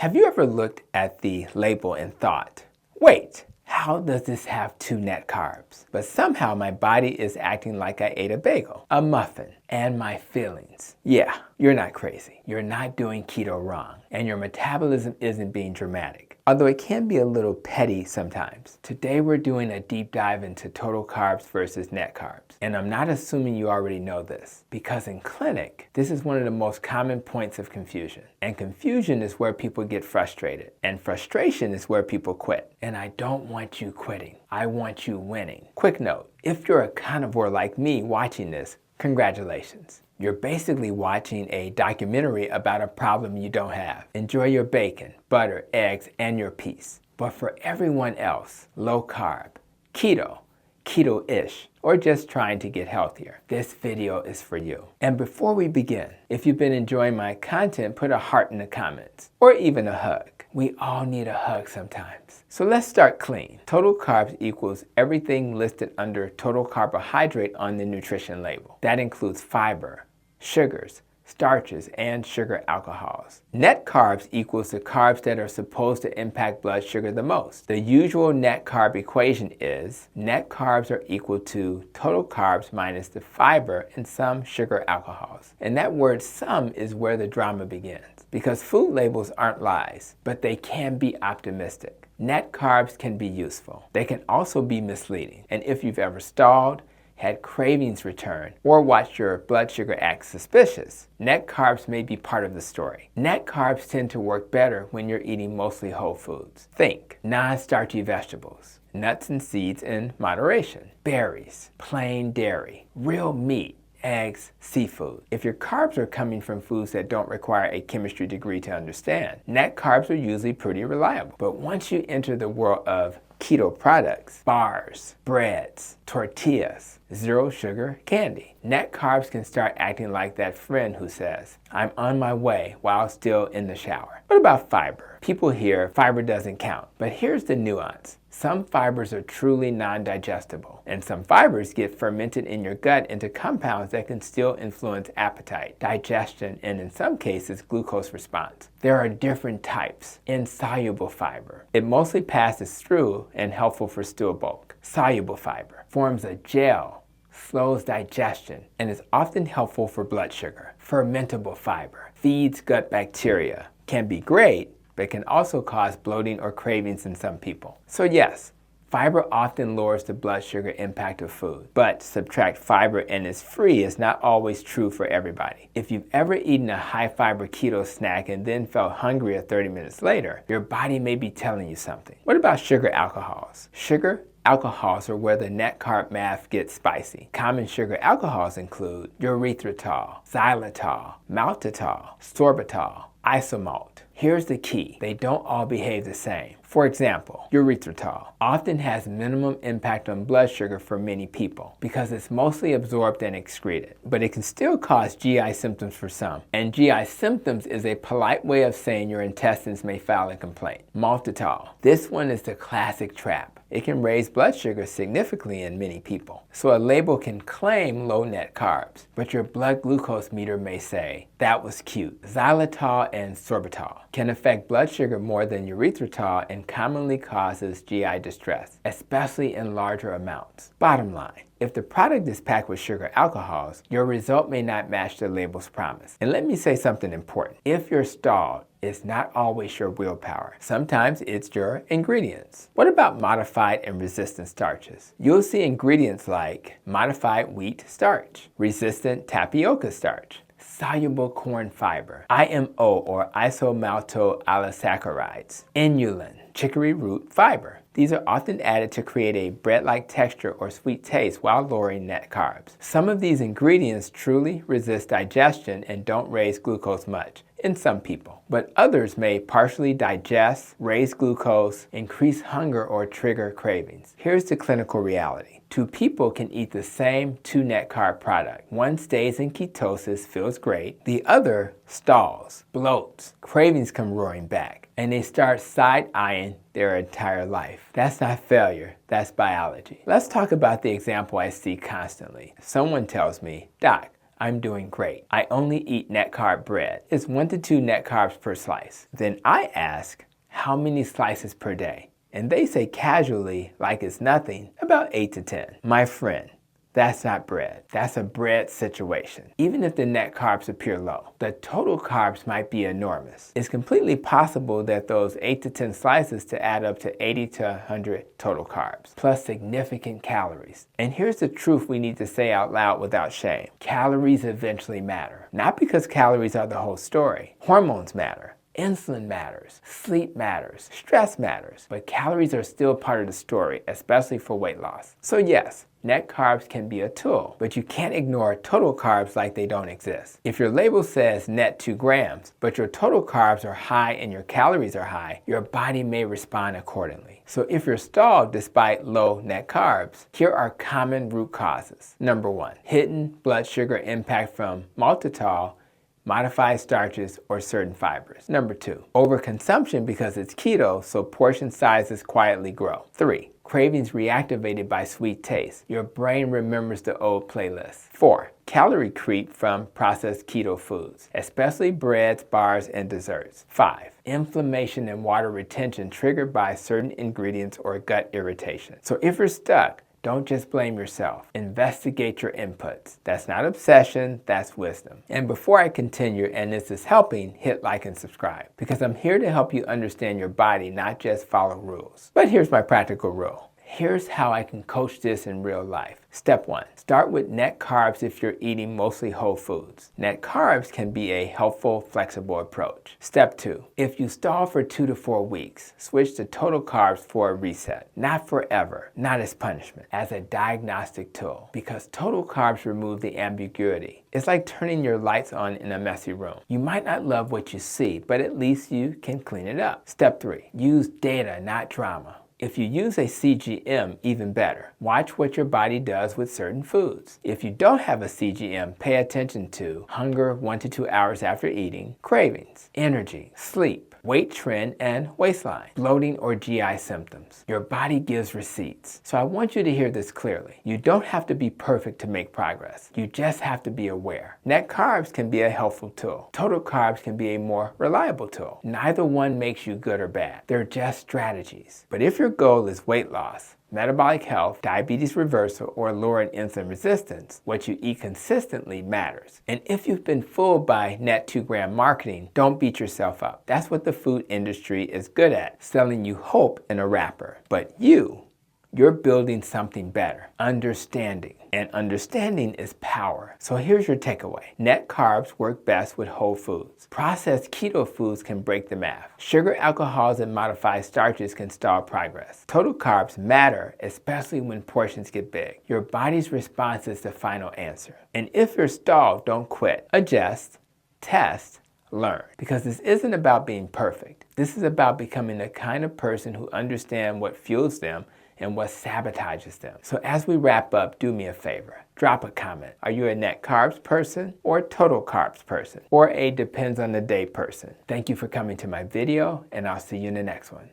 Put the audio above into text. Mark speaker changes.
Speaker 1: Have you ever looked at the label and thought, wait, how does this have 2 net carbs? But somehow my body is acting like I ate a bagel, a muffin, and my feelings. Yeah, you're not crazy. You're not doing keto wrong, and your metabolism isn't being dramatic, although it can be a little petty sometimes. Today we're doing a deep dive into total carbs versus net carbs. And I'm not assuming you already know this, because in clinic, this is one of the most common points of confusion. And confusion is where people get frustrated, and frustration is where people quit. And I don't want you quitting. I want you winning. Quick note, if you're a carnivore like me watching this, congratulations. You're basically watching a documentary about a problem you don't have. Enjoy your bacon, butter, eggs, and your peace. But for everyone else, low carb, keto, keto-ish, or just trying to get healthier, this video is for you. And before we begin, if you've been enjoying my content, put a heart in the comments, or even a hug. We all need a hug sometimes. So let's start clean. Total carbs equals everything listed under total carbohydrate on the nutrition label. That includes fiber, sugars, starches, and sugar alcohols. Net carbs equals the carbs that are supposed to impact blood sugar the most. The usual net carb equation is net carbs are equal to total carbs minus the fiber and some sugar alcohols. And that word some is where the drama begins, because food labels aren't lies, but they can be optimistic. Net carbs can be useful. They can also be misleading. And if you've ever stalled, had cravings return, or watched your blood sugar act suspicious, net carbs may be part of the story. Net carbs tend to work better when you're eating mostly whole foods. Think non-starchy vegetables, nuts and seeds in moderation, berries, plain dairy, real meat, eggs, seafood. If your carbs are coming from foods that don't require a chemistry degree to understand, net carbs are usually pretty reliable. But once you enter the world of keto products, bars, breads, tortillas, zero sugar candy, net carbs can start acting like that friend who says, I'm on my way while still in the shower. What about fiber? People hear fiber doesn't count, but here's the nuance. Some fibers are truly non-digestible, and some fibers get fermented in your gut into compounds that can still influence appetite, digestion, and in some cases, glucose response. There are different types. Insoluble fiber. It mostly passes through and helpful for stool bulk. Soluble fiber forms a gel, slows digestion, and is often helpful for blood sugar. Fermentable fiber feeds gut bacteria, can be great, but can also cause bloating or cravings in some people. So yes, fiber often lowers the blood sugar impact of food, but subtract fiber and it's free is not always true for everybody. If you've ever eaten a high fiber keto snack and then felt hungrier 30 minutes later, your body may be telling you something. What about sugar alcohols? Sugar alcohols are where the net carb math gets spicy. Common sugar alcohols include erythritol, xylitol, maltitol, sorbitol, isomalt. Here's the key. They don't all behave the same. For example, erythritol often has minimum impact on blood sugar for many people because it's mostly absorbed and excreted, but it can still cause GI symptoms for some. And GI symptoms is a polite way of saying your intestines may file a complaint. Maltitol. This one is the classic trap. It can raise blood sugar significantly in many people. So a label can claim low net carbs, but your blood glucose meter may say, that was cute. Xylitol and sorbitol can affect blood sugar more than erythritol and commonly causes GI distress, especially in larger amounts. Bottom line, if the product is packed with sugar alcohols, your result may not match the label's promise. And let me say something important. If you're stalled, it's not always your willpower. Sometimes it's your ingredients. What about modified and resistant starches? You'll see ingredients like modified wheat starch, resistant tapioca starch, soluble corn fiber, IMO or isomaltosaccharides, inulin, chicory root fiber. These are often added to create a bread-like texture or sweet taste while lowering net carbs. Some of these ingredients truly resist digestion and don't raise glucose much in some people, but others may partially digest, raise glucose, increase hunger, or trigger cravings. Here's the clinical reality. 2 people can eat the same 2 net carb product. One stays in ketosis, feels great. The other stalls, bloats, cravings come roaring back, and they start side-eyeing their entire life. That's not failure, that's biology. Let's talk about the example I see constantly. Someone tells me, Doc, I'm doing great. I only eat net carb bread. It's 1 to 2 net carbs per slice. Then I ask, how many slices per day? And they say casually, like it's nothing, about 8 to 10. My friend, that's not bread. That's a bread situation. Even if the net carbs appear low, the total carbs might be enormous. It's completely possible that those 8 to 10 slices to add up to 80 to 100 total carbs, plus significant calories. And here's the truth we need to say out loud without shame. Calories eventually matter. Not because calories are the whole story. Hormones matter. Insulin matters, sleep matters, stress matters, but calories are still part of the story, especially for weight loss. So yes, net carbs can be a tool, but you can't ignore total carbs like they don't exist. If your label says net 2 grams, but your total carbs are high and your calories are high, your body may respond accordingly. So if you're stalled despite low net carbs, here are common root causes. Number 1, hidden blood sugar impact from maltitol, modified starches, or certain fibers. Number 2, overconsumption because it's keto, so portion sizes quietly grow. 3, cravings reactivated by sweet taste. Your brain remembers the old playlist. 4, calorie creep from processed keto foods, especially breads, bars, and desserts. 5, inflammation and water retention triggered by certain ingredients or gut irritation. So if you're stuck, don't just blame yourself. Investigate your inputs. That's not obsession, that's wisdom. And before I continue, and this is helping, hit like and subscribe, because I'm here to help you understand your body, not just follow rules. But here's my practical rule. Here's how I can coach this in real life. Step 1, start with net carbs if you're eating mostly whole foods. Net carbs can be a helpful, flexible approach. Step 2, if you stall for 2 to 4 weeks, switch to total carbs for a reset. Not forever, not as punishment, as a diagnostic tool, because total carbs remove the ambiguity. It's like turning your lights on in a messy room. You might not love what you see, but at least you can clean it up. Step 3, use data, not drama. If you use a CGM, even better. Watch what your body does with certain foods. If you don't have a CGM, pay attention to hunger 1 to 2 hours after eating, cravings, energy, sleep, weight trend, and waistline, bloating or GI symptoms. Your body gives receipts. So I want you to hear this clearly. You don't have to be perfect to make progress. You just have to be aware. Net carbs can be a helpful tool. Total carbs can be a more reliable tool. Neither one makes you good or bad. They're just strategies. But if your goal is weight loss, metabolic health, diabetes reversal, or lowering insulin resistance, what you eat consistently matters. And if you've been fooled by net 2 gram marketing, don't beat yourself up. That's what the food industry is good at, selling you hope in a wrapper. But you're building something better, understanding. And understanding is power. So here's your takeaway. Net carbs work best with whole foods. Processed keto foods can break the math. Sugar, alcohols, and modified starches can stall progress. Total carbs matter, especially when portions get big. Your body's response is the final answer. And if you're stalled, don't quit. Adjust, test, learn. Because this isn't about being perfect. This is about becoming the kind of person who understands what fuels them and what sabotages them. So as we wrap up, do me a favor. Drop a comment. Are you a net carbs person or a total carbs person? Or a depends on the day person? Thank you for coming to my video, and I'll see you in the next one.